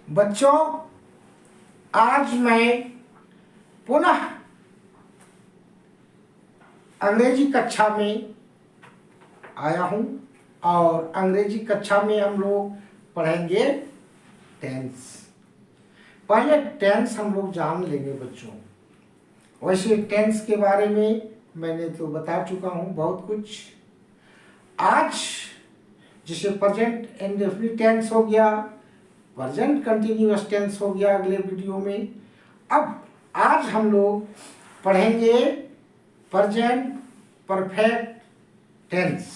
बच्चों, आज मैं पुनः अंग्रेजी कक्षा में आया हूँ और अंग्रेजी कक्षा में हम लोग पढ़ेंगे टेंस। पहले टेंस हम लोग जान लेंगे बच्चों। वैसे टेंस के बारे में मैंने तो बता चुका हूँ बहुत कुछ। आज जिसे प्रेजेंट इंडेफिनिट टेंस हो गया, प्रेजेंट कंटिन्यूअस टेंस हो गया अगले वीडियो में। अब आज हम लोग पढ़ेंगे present perfect tense.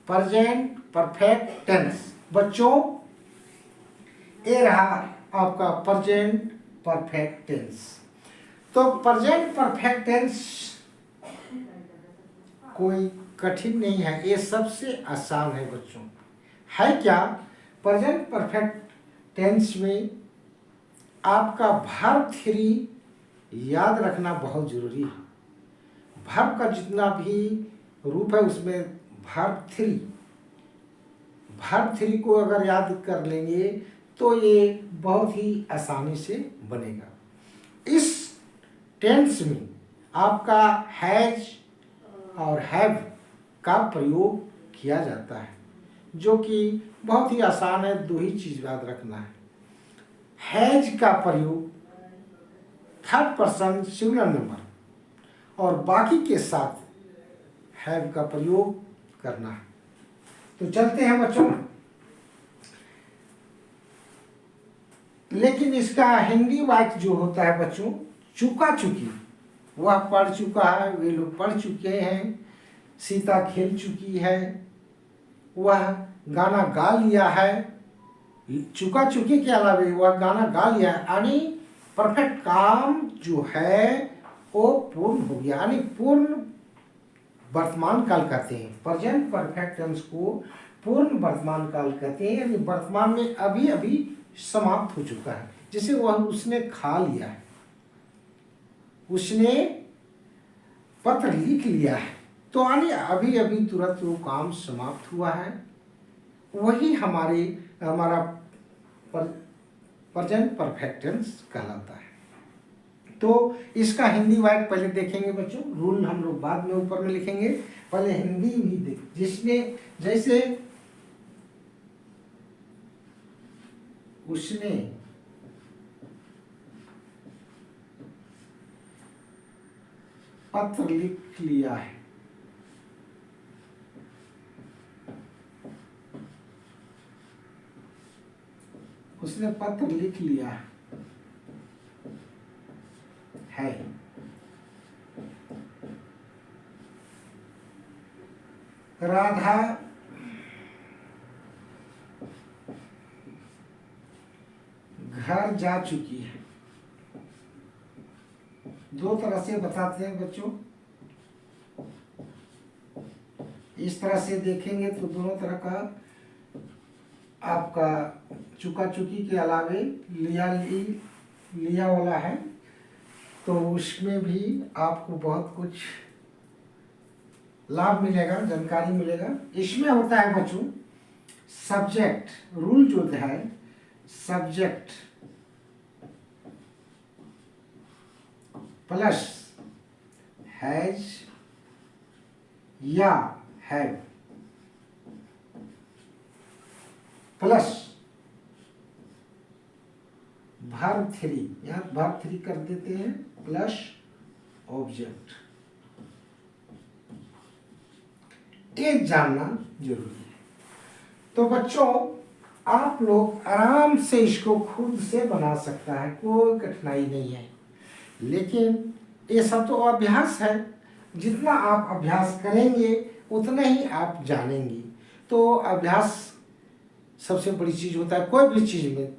Present perfect tense बच्चों, ये रहा आपका प्रेजेंट परफेक्ट टेंस। तो प्रेजेंट परफेक्ट टेंस कोई कठिन नहीं है, ये सबसे आसान है बच्चों। है क्या? प्रेजेंट परफेक्ट टेंस में आपका वर्ब थ्री याद रखना बहुत जरूरी है। वर्ब का जितना भी रूप है उसमें वर्ब थ्री को अगर याद कर लेंगे तो ये बहुत ही आसानी से बनेगा। इस टेंस में आपका हैज और हैव का प्रयोग किया जाता है, जो कि बहुत ही आसान है। दो ही चीज याद रखना है। हैज का प्रयोग थर्ड पर्सन सिंगुलर नंबर और बाकी के साथ हैव का प्रयोग करना है। तो चलते हैं बच्चों। लेकिन इसका हिंदी वाक्य जो होता है बच्चों, चुका चुकी, वह पढ़ चुका है, वे लोग पढ़ चुके हैं, सीता खेल चुकी है, वह गाना गा लिया है। चुका चुकी के अलावा वह गाना गा लिया है, यानी परफेक्ट काम जो है वो पूर्ण हो गया, यानी पूर्ण वर्तमान काल कहते हैं। प्रेजेंट परफेक्ट टेंस को पूर्ण वर्तमान काल कहते हैं, यानी वर्तमान में अभी अभी समाप्त हो चुका है। जैसे वह उसने खा लिया है, उसने पत्र लिख लिया है, तो यानी अभी अभी तुरंत वो काम समाप्त हुआ है। वही हमारा प्रेजेंट परफेक्ट टेंस कहलाता है। तो इसका हिंदी वाक्य पहले देखेंगे बच्चों। रूल हम लोग बाद में ऊपर में लिखेंगे, पहले हिंदी भी देख। जिसने, जैसे उसने पत्र लिख लिया है, उसने पत्र लिख लिया है। राधा घर जा चुकी है। दो तरह से बताते हैं बच्चों। इस तरह से देखेंगे तो दोनों तरह का आपका चुका चुकी के अलावे लिया वाला है, तो उसमें भी आपको बहुत कुछ लाभ मिलेगा, जानकारी मिलेगा। इसमें होता है बच्चों सब्जेक्ट, रूल जो है सब्जेक्ट प्लस हैज या हैव प्लस वर्ब थ्री, यहाँ वर्ब थ्री कर देते हैं, प्लस ऑब्जेक्ट। ये जानना जरूरी है। तो बच्चों, आप लोग आराम से इसको खुद से बना सकता है, कोई कठिनाई नहीं है। लेकिन ये सब तो अभ्यास है। जितना आप अभ्यास करेंगे उतना ही आप जानेंगे। तो अभ्यास सबसे बड़ी चीज होता है कोई भी चीज में।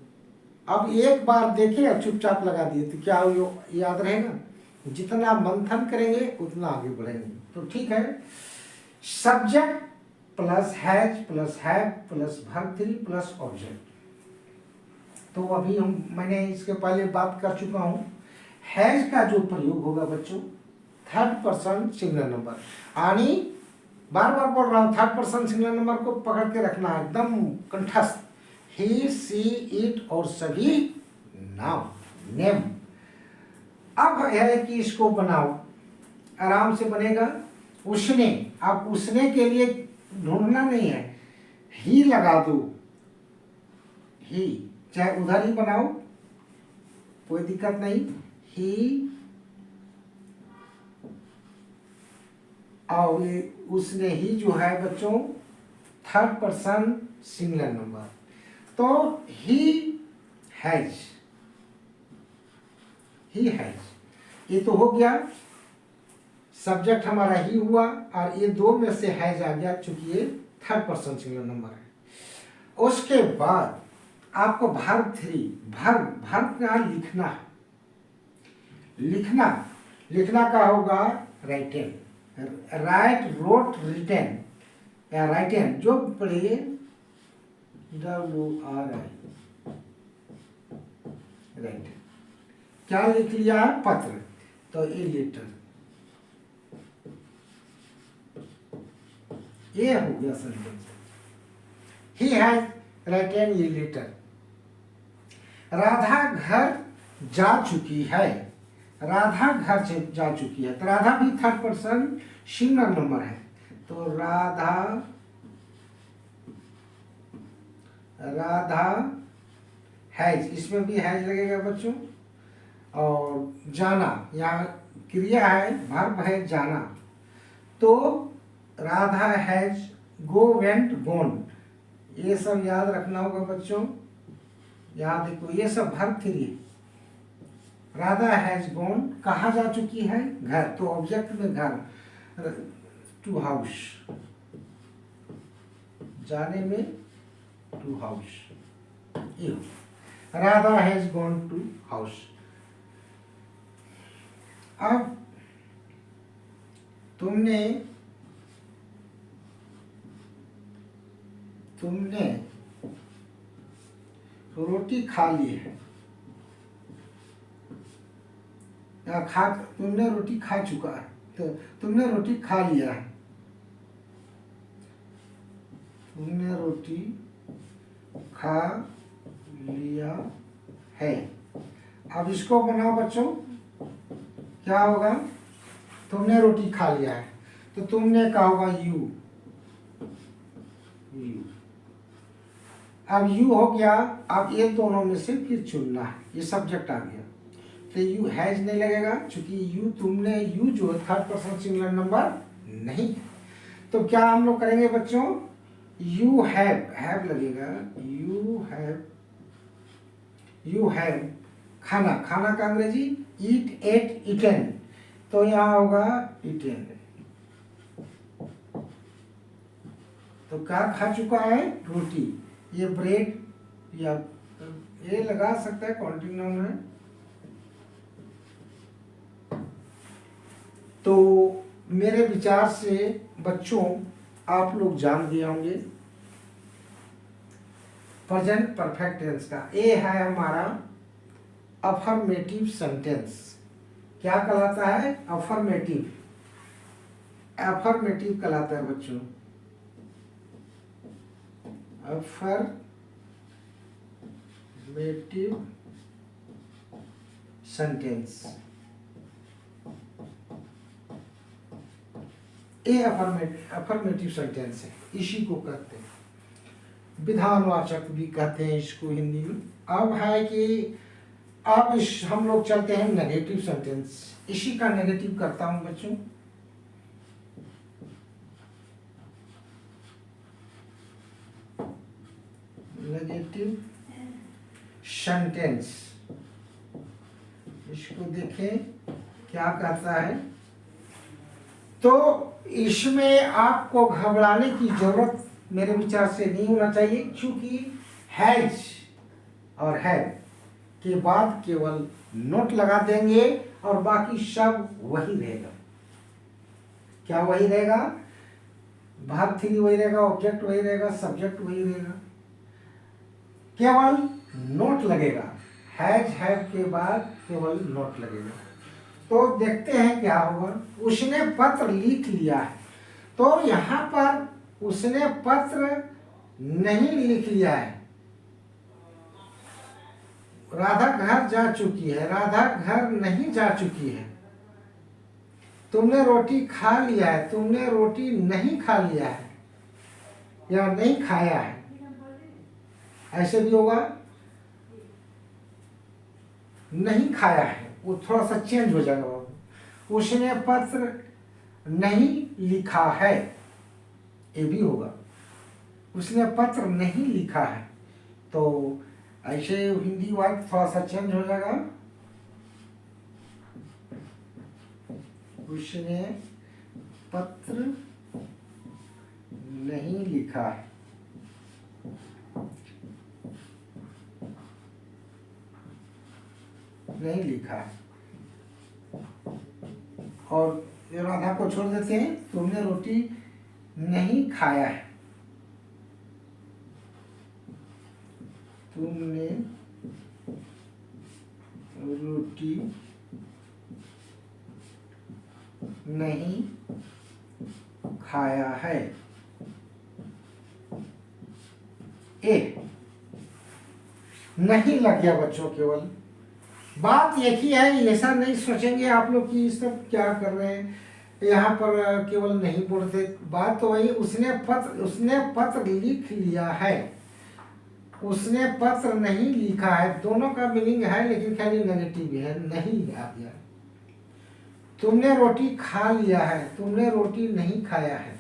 अब एक बार देखे और चुपचाप लगा दिए तो क्या याद रहेगा? जितना मंथन करेंगे उतना आगे बढ़ेंगे। तो ठीक है, subject plus has plus have plus verb three plus object. तो अभी मैंने इसके पहले बात कर चुका हूँ। हैज का जो प्रयोग होगा बच्चों थर्ड पर्सन सिंगुलर नंबर, यानी बार बार बोल रहा हूँ, थर्ड पर्सन सिंगुलर नंबर को पकड़ के रखना है एकदम कंठस्थ। ही, सी, इट और सभी नाउन, नेम। अब है कि इसको बनाओ, आराम से बनेगा। उसने, अब उसने के लिए ढूंढना नहीं है, ही लगा दो, ही, चाहे उधर ही बनाओ कोई दिक्कत नहीं। ही, और उसने ही जो है बच्चों थर्ड पर्सन सिंगुलर नंबर, तो ही हैज, ही हैज, ये तो हो गया, सब्जेक्ट हमारा ही हुआ, और ये दो में से हैज आ गया चूंकि ये थर्ड पर्सन सिंगुलर नंबर है। उसके बाद आपको वर्ब 3, वर्ब का लिखना है, लिखना का होगा राइटन, राइट, रोट, रिटन या राइटन, जो पढ़िए WRI, राइट। क्या लिख लिया है? पत्र, तो ये लेटर, ये हो गया सेंटेंस। ही हैज रिटन ये लेटर। राधा घर जा चुकी है, राधा घर से जा चुकी है, तो राधा भी थर्ड पर्सन सिंगुलर नंबर है, तो राधा हैज, इसमें भी हैज लगेगा बच्चों। और जाना, यहाँ क्रिया है, वर्ब है जाना, तो राधा हैज गो, वेंट, गोन, ये सब याद रखना होगा बच्चों। यहाँ देखो ये सब वर्ब 3 है। राधा हैज गॉन, कहाँ जा चुकी है? घर, तो ऑब्जेक्ट में घर, टू हाउस, जाने में टू हाउस, ये Radha has gone to house. अब तुमने रोटी खा ली है, तुमने रोटी खा चुका है, तो तुमने रोटी खा लिया है, तुमने रोटी खा लिया है। अब इसको बनाओ बच्चों, क्या होगा? तुमने रोटी खा लिया है, तो तुमने का होगा यू, अब यू हो गया। अब ये दोनों में से फिर चुनना है, ये सब्जेक्ट आ गया, तो यू हैज नहीं लगेगा क्योंकि यू, तुमने, यू जो है थर्ड पर्सन सिंगुलर नंबर नहीं है। तो क्या हम लोग करेंगे बच्चों? यू हैव लगेगा, यू हैव खाना, खाना का अंग्रेजी ईट, एट, ईटन, तो यहाँ होगा ईटन। तो क्या खा चुका है? रोटी, ये ब्रेड, या ये लगा सकता है काउंटिंग नाउन है। तो मेरे विचार से बच्चों आप लोग जान गए होंगे प्रेजेंट परफेक्ट टेंस का। ये है हमारा अफर्मेटिव सेंटेंस। क्या कहलाता है? अफर्मेटिव, अफर्मेटिव कहलाता है बच्चों, अफर्मेटिव सेंटेंस। ये अफर्मेटिव सेंटेंस है, इसी को कहते हैं, विधानवाचक भी कहते हैं इसको हिंदी में। अब है कि अब हम लोग चलते हैं नेगेटिव सेंटेंस, इसी का नेगेटिव करता हूं बच्चों। नेगेटिव सेंटेंस, इसको देखें क्या कहता है। तो इसमें आपको घबराने की जरूरत मेरे विचार से नहीं होना चाहिए, क्योंकि हैज और हैव के बाद केवल नोट लगा देंगे और बाकी सब वही रहेगा। क्या वही रहेगा? वर्ब 3 वही रहेगा, ऑब्जेक्ट वही रहेगा, सब्जेक्ट वही रहेगा, केवल नोट लगेगा। हैज, हैव के बाद केवल नोट लगेगा। तो देखते हैं क्या होगा। उसने पत्र लिख लिया है, तो यहाँ पर उसने पत्र नहीं लिख लिया है, राधा घर जा चुकी है, राधा घर नहीं जा चुकी है। तुमने रोटी खा लिया है, तुमने रोटी नहीं खा लिया है या नहीं खाया है, ऐसे भी होगा। नहीं खाया है, वो थोड़ा सा चेंज हो जाएगा। उसने पत्र नहीं लिखा है, ये भी होगा। उसने पत्र नहीं लिखा है, तो ऐसे हिंदी वाक्य थोड़ा सा चेंज हो जाएगा। उसने पत्र नहीं लिखा है, नहीं लिखा है। और ये राधा को छोड़ देते हैं। तुमने रोटी नहीं खाया है, तुमने रोटी नहीं खाया है। ए नहीं लग गया बच्चों, केवल बात एक ही है। ऐसा नहीं सोचेंगे आप लोग कि सब क्या कर रहे हैं, यहाँ पर केवल नहीं बोलते। बात तो वही, उसने पत्र लिख लिया है, उसने पत्र नहीं लिखा है। दोनों का मीनिंग है, लेकिन खाली नेगेटिव है, नहीं आ गया। तुमने रोटी खा लिया है, तुमने रोटी नहीं खाया है,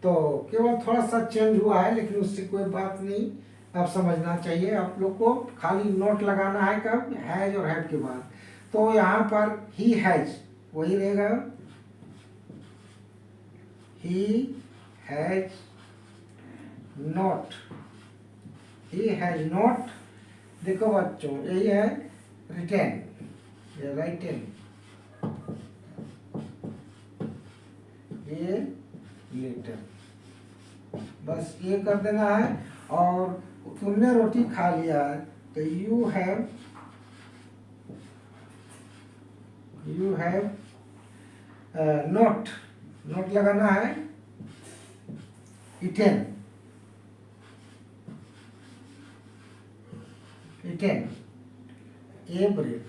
तो केवल थोड़ा सा चेंज हुआ है, लेकिन उससे कोई बात नहीं। आप समझना चाहिए, आप लोग को खाली नोट लगाना है कब, हैज और हैव के बाद। तो यहाँ पर ही हैज वही रहेगा, he has not, he has not. देखो बच्चों, यही है रिटेन, ये राइटेन, ये लेटर, बस ये कर देना है। और तुमने रोटी खा लिया है, तो यू हैव नॉट, नोट लगाना है, इटेन, इटेन ए ब्रेड।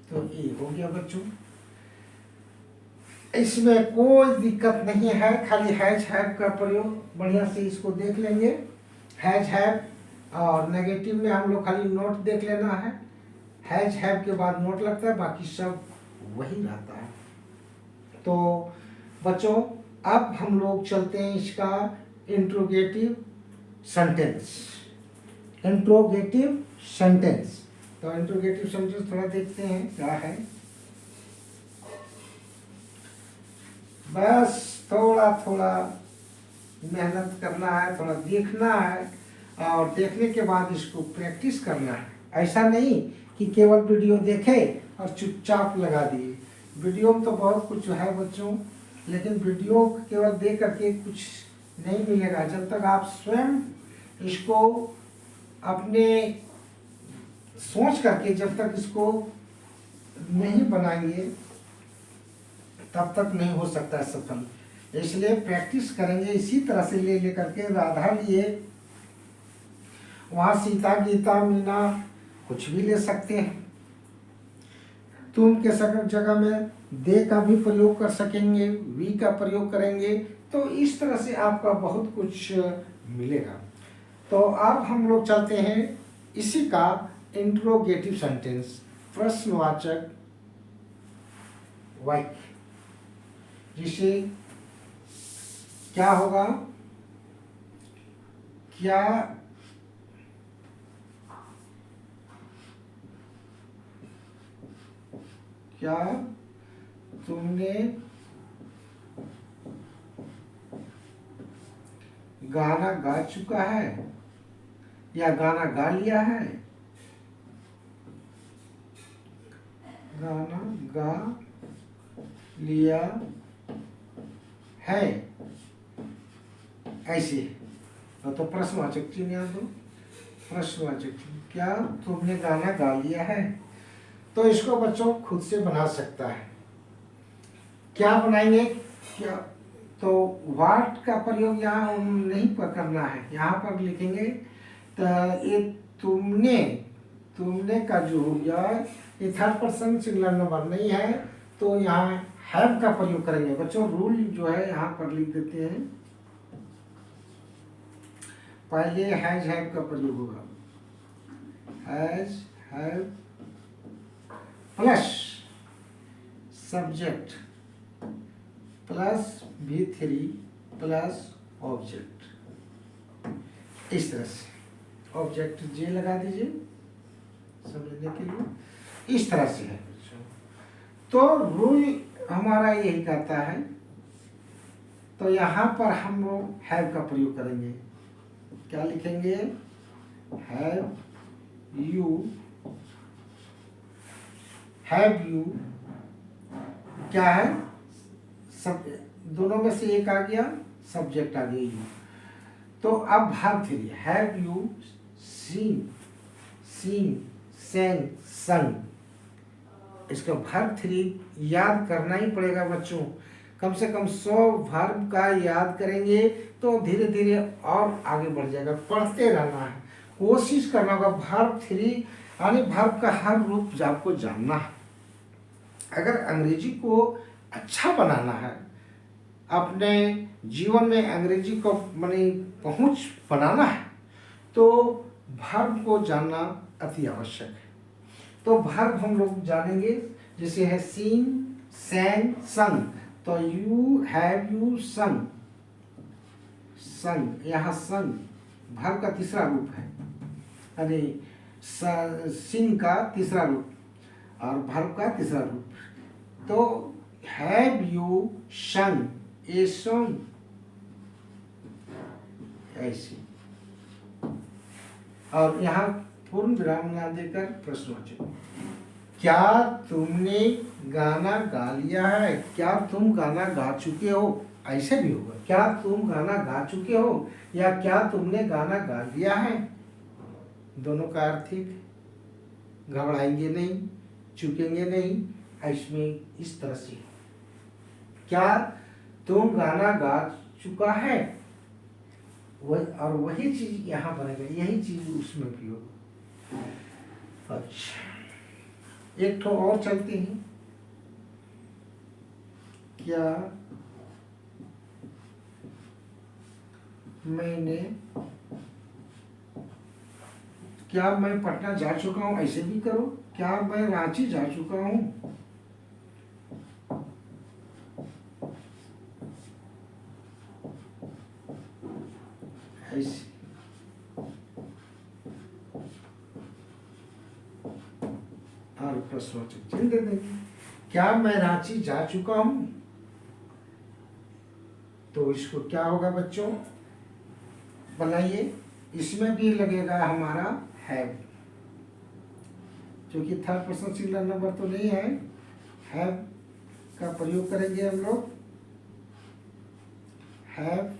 तो ये हो गया बच्चों, इसमें कोई दिक्कत नहीं है। खाली हैज हैव का प्रयोग बढ़िया से इसको देख लेंगे। हैज हैव और नेगेटिव में हम लोग खाली नोट देख लेना है। हैज हैव के बाद नोट लगता है, बाकी सब वही रहता है। तो बच्चों, अब हम लोग चलते हैं इसका इंट्रोगेटिव सेंटेंस। इंट्रोगेटिव सेंटेंस, तो इंट्रोगेटिव सेंटेंस थोड़ा देखते हैं क्या है। बस थोड़ा थोड़ा मेहनत करना है, थोड़ा देखना है, और देखने के बाद इसको प्रैक्टिस करना है। ऐसा नहीं कि केवल वीडियो देखे और चुपचाप लगा दिए। वीडियो में तो बहुत कुछ है बच्चों, लेकिन वीडियो केवल देख करके कुछ नहीं मिलेगा। जब तक आप स्वयं इसको अपने सोच करके जब तक इसको नहीं बनाएंगे, तब तक नहीं हो सकता है सफल। इसलिए प्रैक्टिस करेंगे। इसी तरह से ले करके राधा लिए, वहाँ सीता, गीता, मीना, कुछ भी ले सकते हैं। तुम के जगह में दे का भी प्रयोग कर सकेंगे, वी का प्रयोग करेंगे, तो इस तरह से आपका बहुत कुछ मिलेगा। तो अब हम लोग चलते हैं इसी का इंट्रोगेटिव सेंटेंस, प्रश्नवाचक वाक्य, जिसे क्या होगा, क्या क्या तुमने गाना गा चुका है या गाना गा लिया है? गाना गा लिया है, ऐसे। तो प्रश्नवाचक चिन्ह यहाँ दो, प्रश्नवाचक चिन्ह। क्या तुमने गाना गा लिया है? तो इसको बच्चों खुद से बना सकता है। क्या बनाएंगे, क्या तो व्हाट का प्रयोग यहाँ नहीं करना है, यहाँ पर लिखेंगे तो ये तुमने, तुमने का जो हो गया ये थर्ड पर्सन सिंगुलर नंबर नहीं है, तो यहाँ हैव का प्रयोग करेंगे बच्चों। रूल जो है यहाँ पर लिख देते हैं, पहले हैज हैव का प्रयोग होगा, has have plus subject plus V3 plus object, इस तरह से ऑब्जेक्ट जे लगा दीजिए समझने के लिए, इस तरह से है बच्चों। तो रूल हमारा यही कहता है, तो यहाँ पर हम लोग हैव का प्रयोग करेंगे, क्या लिखेंगे, हैव यू क्या है, सब दोनों में से एक आ गया, सब्जेक्ट आ गया यू। तो अब verb 3, have you seen, Seng, सन, इसका वर्ब 3 याद करना ही पड़ेगा बच्चों। कम से कम 100 वर्ब का याद करेंगे तो धीरे धीरे और आगे बढ़ जाएगा। पढ़ते रहना है, कोशिश करना होगा। वर्ब 3 यानी वर्ब का हर रूप आपको जानना है। अगर अंग्रेजी को अच्छा बनाना है, अपने जीवन में अंग्रेजी को माने पहुंच बनाना है, तो वर्ब को जानना अति आवश्यक है। तो वर्ब हम लोग जानेंगे, जैसे है सीन, सैंग, संग, तो यू हैव यू संग, संग, यहाँ संग वर्ब का तीसरा रूप है, यानी सिंग का तीसरा रूप और वर्ब का तीसरा रूप। तो हैव यू संग, ए सॉन्ग, ऐसे। और यहाँ पूर्ण विराम ना देकर प्रश्नवाचक, क्या तुमने गाना गा लिया है, क्या तुम गाना गा चुके हो, ऐसे भी होगा, क्या तुम गाना गा चुके हो या क्या तुमने गाना गा लिया है, दोनों का अर्थ ठीक। घबराएंगे नहीं, चुकेंगे नहीं, इसमें इस तरह से, क्या तुम गाना गा चुका है, और वही चीज यहाँ बनेगा, यही चीज उसमें भी होगा। अच्छा, एक तो और चलते हैं, क्या मैं पटना जा चुका हूँ, ऐसे भी करो, क्या मैं रांची जा चुका हूँ, ऐसे। और प्रश्नवाचक चिन्ह दे देंगे, क्या मैं रांची जा चुका हूँ, तो इसको क्या होगा बच्चों, बनाइए, इसमें भी लगेगा हमारा हैव, क्योंकि थर्ड पर्सन सिंगुलर नंबर तो नहीं है, हैव का प्रयोग करेंगे हम लोग। हैव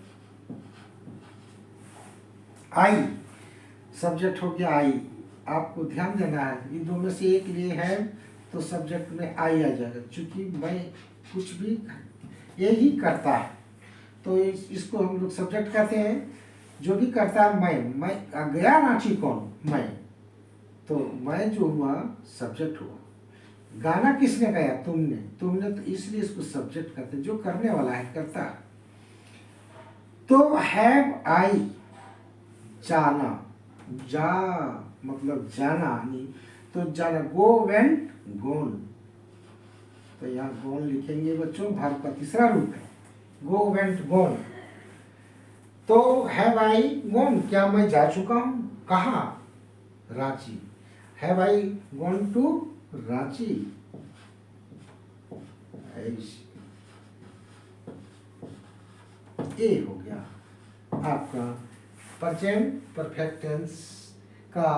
आई, सब्जेक्ट हो गया आई, आपको ध्यान देना है, इन दो में से एक लिए है तो सब्जेक्ट में आई आ जाएगा, क्योंकि मैं कुछ भी यही करता है, तो इसको हम लोग सब्जेक्ट कहते हैं। जो भी करता है मैं गया रांची कौन, मैं, तो मैं जो हुआ सब्जेक्ट हुआ। गाना किसने गाया, तुमने, तो इसलिए इसको सब्जेक्ट कहते हैं, जो करने वाला है, करता है। तो हैव आई, जाना, जा मतलब जाना, नहीं तो जाना, गो वेंट गोन, तो यहाँ गोन लिखेंगे बच्चों, वर्ब का तीसरा रूप है, गो वेंट गोन। तो हैव आई गोन, क्या मैं जा चुका हूँ, कहाँ, Ranchi, have I gone to Ranchi, ये हो गया आपका प्रेजेंट परफेक्ट टेंस का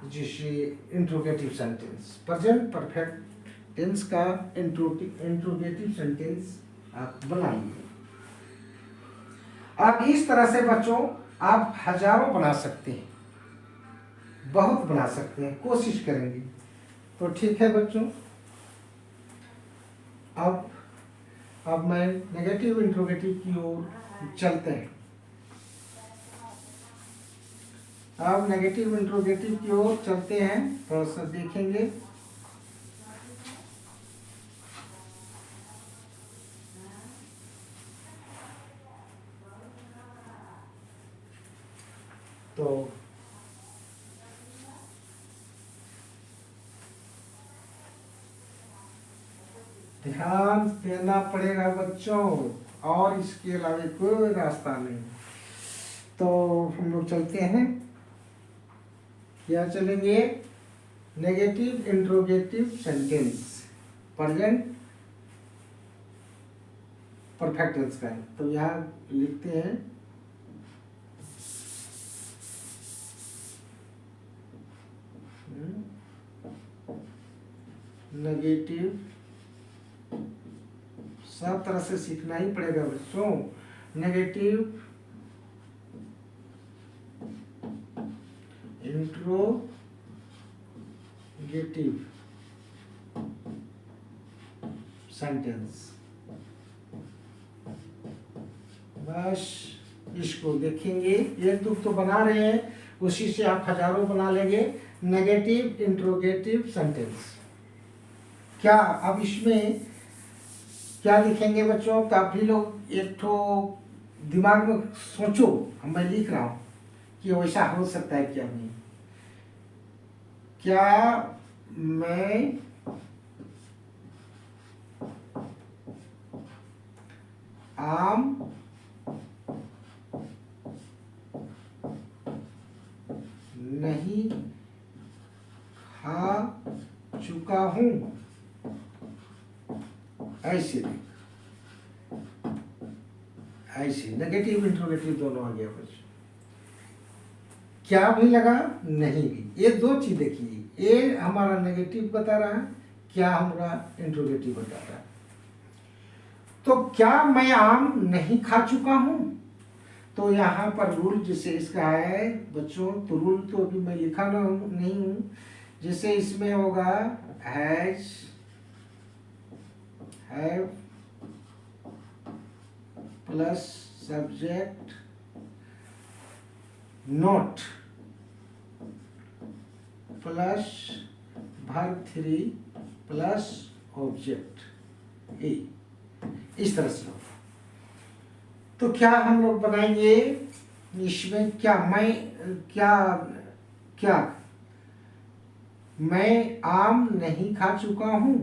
जिसे interrogative sentence, present perfect tense का इंट्रोगेटिव सेंटेंस आप बनाइए। आप इस तरह से बच्चों आप हजारों बना सकते हैं, बहुत बना सकते हैं, कोशिश करेंगे तो ठीक है बच्चों। अब अब मैं नेगेटिव इंट्रोगेटिव की ओर चलते हैं। अब नेगेटिव इंट्रोगेटिव की ओर चलते हैं, थोड़ा सा देखेंगे। तो ध्यान देना पड़ेगा बच्चों, और इसके अलावा कोई रास्ता नहीं। तो हम लोग चलते हैं, क्या चलेंगे? Negative interrogative sentence, present perfect tense का है। तो यहाँ लिखते हैं नेगेटिव, सब तरह से सीखना ही पड़ेगा बच्चों। नेगेटिव इंट्रोगेटिव सेंटेंस, बस इसको देखेंगे। एक दो तो बना रहे हैं, उसी से आप हजारों बना लेंगे। नेगेटिव इंट्रोगेटिव सेंटेंस क्या, अब इसमें क्या लिखेंगे बच्चों? तो आप भी लोग एक तो दिमाग में सोचो, मैं लिख रहा हूं कि वैसा हो सकता है क्या नहीं। क्या मैं आम नहीं खा चुका हूं? ऐसे ऐसे नेगेटिव इंट्रोगेटिव दोनों आ गया बच्चों। क्या भी लगा, नहीं भी, ये दो चीज देखिए। ये हमारा नेगेटिव बता रहा है, क्या हमारा इंट्रोगेटिव बता रहा है। तो क्या मैं आम नहीं खा चुका हूं? तो यहाँ पर रूल जैसे इसका है बच्चों, तो रूल तो अभी मैं लिखा नहीं हूं। जैसे इसमें होगा has, have plus subject, not plus verb 3 plus object ए, इस तरह से। तो क्या हम लोग बनाएंगे इसमें? क्या मैं, क्या मैं आम नहीं खा चुका हूं?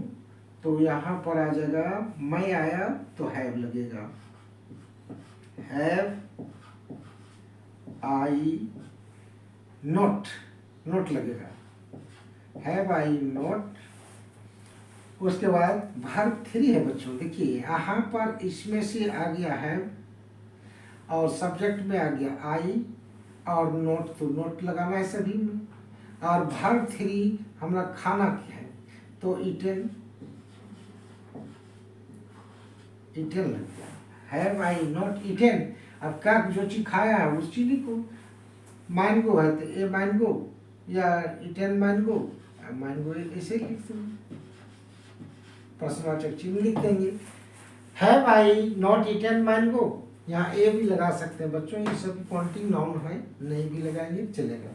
तो यहां पर आ जाएगा, मैं आया तो हैव लगेगा, हैव आई नॉट, नॉट लगेगा, हैव आई नॉट। उसके बाद वर्ब 3 है बच्चों, देखिए यहाँ पर इसमें से आ गया हैव, और सब्जेक्ट में आ गया आई, और नोट तो नोट लगाना है सभी में, और वर्ब 3 हमारा खाना क्या है, तो इटन, इटन लग गया, हैव आई नॉट इटन। अब क्या जो चीज खाया है उस चीज को, मैंगो है तो ए मैंगो, या इटन मैंगो, मैंगो ऐसे लिख देंगे, प्रश्नवाचक चिन्ह लिख देंगे। Have I not eaten mango, यहाँ ए भी लगा सकते हैं बच्चों, ये सब काउंटिंग नाउन है, नहीं भी लगाएंगे चलेगा।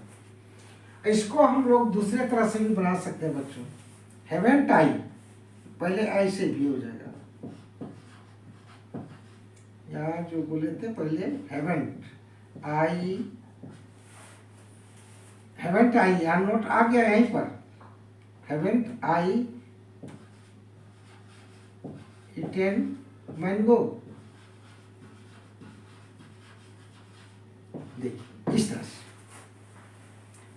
इसको हम लोग दूसरे तरह से भी बना सकते हैं बच्चों। हैवेंट आई, पहले आई से भी हो जाएगा, यहाँ जो बोले थे पहले हैवेंट आई, हैवेंट आई, यहाँ नोट आ गया यहीं पर, हैवेंट आई इटन मैंगो। देखिए इस तरह से,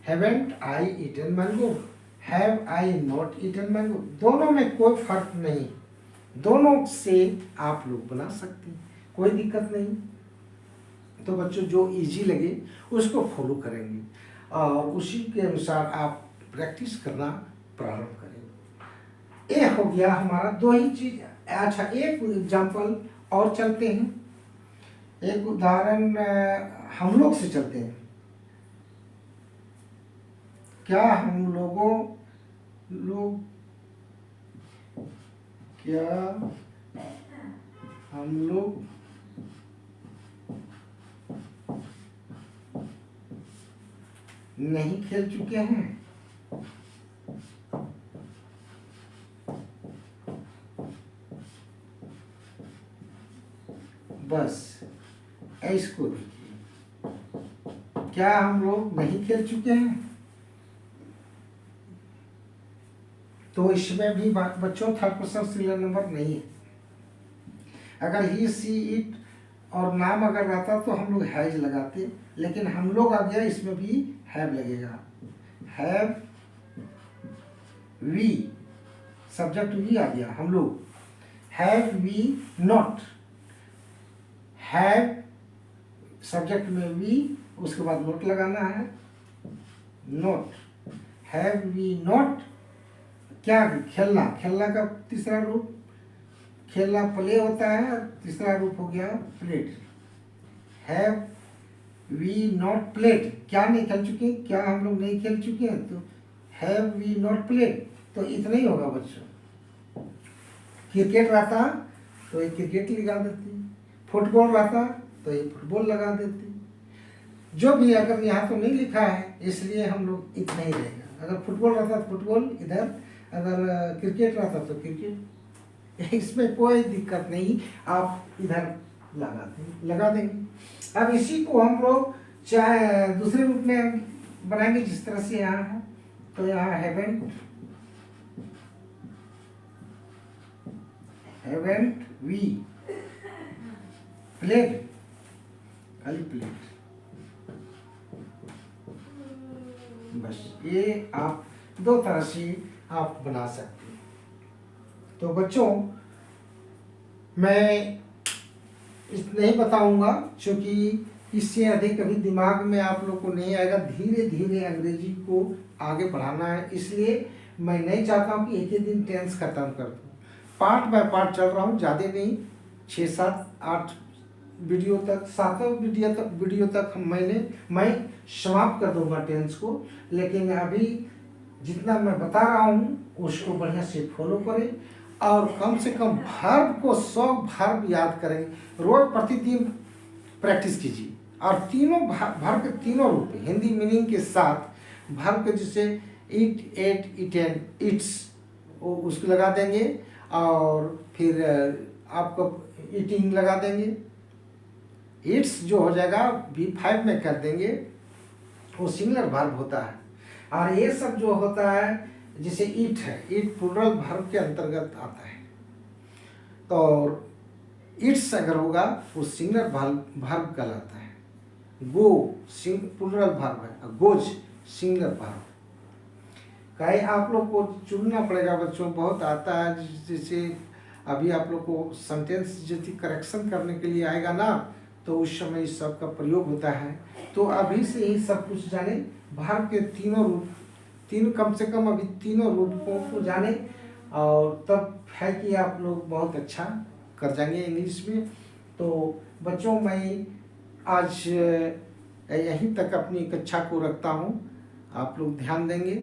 haven't I eaten mango, have I not eaten mango, दोनों में कोई फर्क नहीं, दोनों से आप लोग बना सकते हैं, कोई दिक्कत नहीं। तो बच्चों जो इजी लगे उसको फॉलो करेंगे, और उसी के अनुसार आप प्रैक्टिस करना प्रारंभ करेंगे। ये हो गया हमारा दो ही चीज। अच्छा एक एग्जाम्पल और चलते हैं, एक उदाहरण हम लोग से चलते हैं। क्या हम लोग क्या हम लोग नहीं खेल चुके हैं। बस इसको देखिए, क्या हम लोग नहीं खेल चुके हैं? तो इसमें भी बच्चों थर्ड पर्सन सिंगुलर नंबर नहीं है। अगर ही सी इट और नाम अगर रहता तो हम लोग हैज लगाते, लेकिन हम लोग आ गया, इसमें भी हैव लगेगा। हैव वी, सब्जेक्ट वी आ गया, हम लोग। Have we not, have subject में वी, उसके बाद नोट लगाना है, नोट। हैव वी नॉट, क्या खेलना, खेलना का तीसरा रूप, खेलना प्ले होता है, तीसरा रूप हो गया played. Have we not played, क्या नहीं खेल चुके, क्या हम लोग नहीं खेल चुके हैं, तो हैव वी नॉट प्लेड, तो इतना ही होगा बच्चों। क्रिकेट रहता तो ये क्रिकेट लगा देती, फुटबॉल रहता तो ये फुटबॉल लगा देती। जो भी, अगर यहाँ तो नहीं लिखा है इसलिए हम लोग इतना ही रहेगा। अगर फुटबॉल रहता तो फुटबॉल इधर, अगर क्रिकेट रहता तो क्रिकेट, इसमें कोई दिक्कत नहीं, आप इधर लगा देंगे। अब इसी को हम लोग चाहे दूसरे रूप में बनाएंगे, जिस तरह से यहाँ है, तो यहाँ हैवेंट वी प्लेड, खाली प्लेड। बस ये आप दो तरह से आप बना सकते हैं। तो बच्चों मैं इतना ही बताऊंगा, क्योंकि इससे अधिक अभी दिमाग में आप लोग को नहीं आएगा। धीरे धीरे अंग्रेजी को आगे बढ़ाना है, इसलिए मैं नहीं चाहता हूँ कि एक ही दिन टेंस खत्म कर दूँ। पार्ट बाय पार्ट चल रहा हूँ, ज़्यादा नहीं, 6, 7, 8 वीडियो तक, 7वें वीडियो तक मैं समाप्त कर दूंगा टेंस को। लेकिन अभी जितना मैं बता रहा हूँ उसको बढ़िया से फॉलो करें, और कम से कम वर्ब को 100 वर्ब याद करें, रोज प्रतिदिन प्रैक्टिस कीजिए। और तीनों वर्ब के तीनों रूप हिंदी मीनिंग के साथ वर्ब के, जैसे इट, एट, इटेन, इट्स, उसको लगा देंगे, और फिर आपको ईटिंग लगा देंगे। इट्स जो हो जाएगा V5 में कर देंगे, वो सिंगुलर वर्ब होता है। और ये सब जो होता है, जैसे ईट है, ईट प्लूरल वर्ब के अंतर्गत आता है। तो इट्स अगर होगा वो सिंगुलर वर्ब कहलाता है। गो प्लूरल वर्ब है, गोज सिंगुलर वर्ब। कहीं आप लोग को चुनना पड़ेगा बच्चों, बहुत आता है। जैसे अभी आप लोग को सेंटेंस यदि करेक्शन करने के लिए आएगा ना, तो उस समय इस सब का प्रयोग होता है। तो अभी से ही सब कुछ जाने, वर्ब के तीनों रूप, कम से कम अभी तीनों रूपों को जाने, और तब है कि आप लोग बहुत अच्छा कर जाएंगे इंग्लिश में। तो बच्चों मैं आज यहीं तक अपनी कक्षा को रखता हूँ, आप लोग ध्यान देंगे।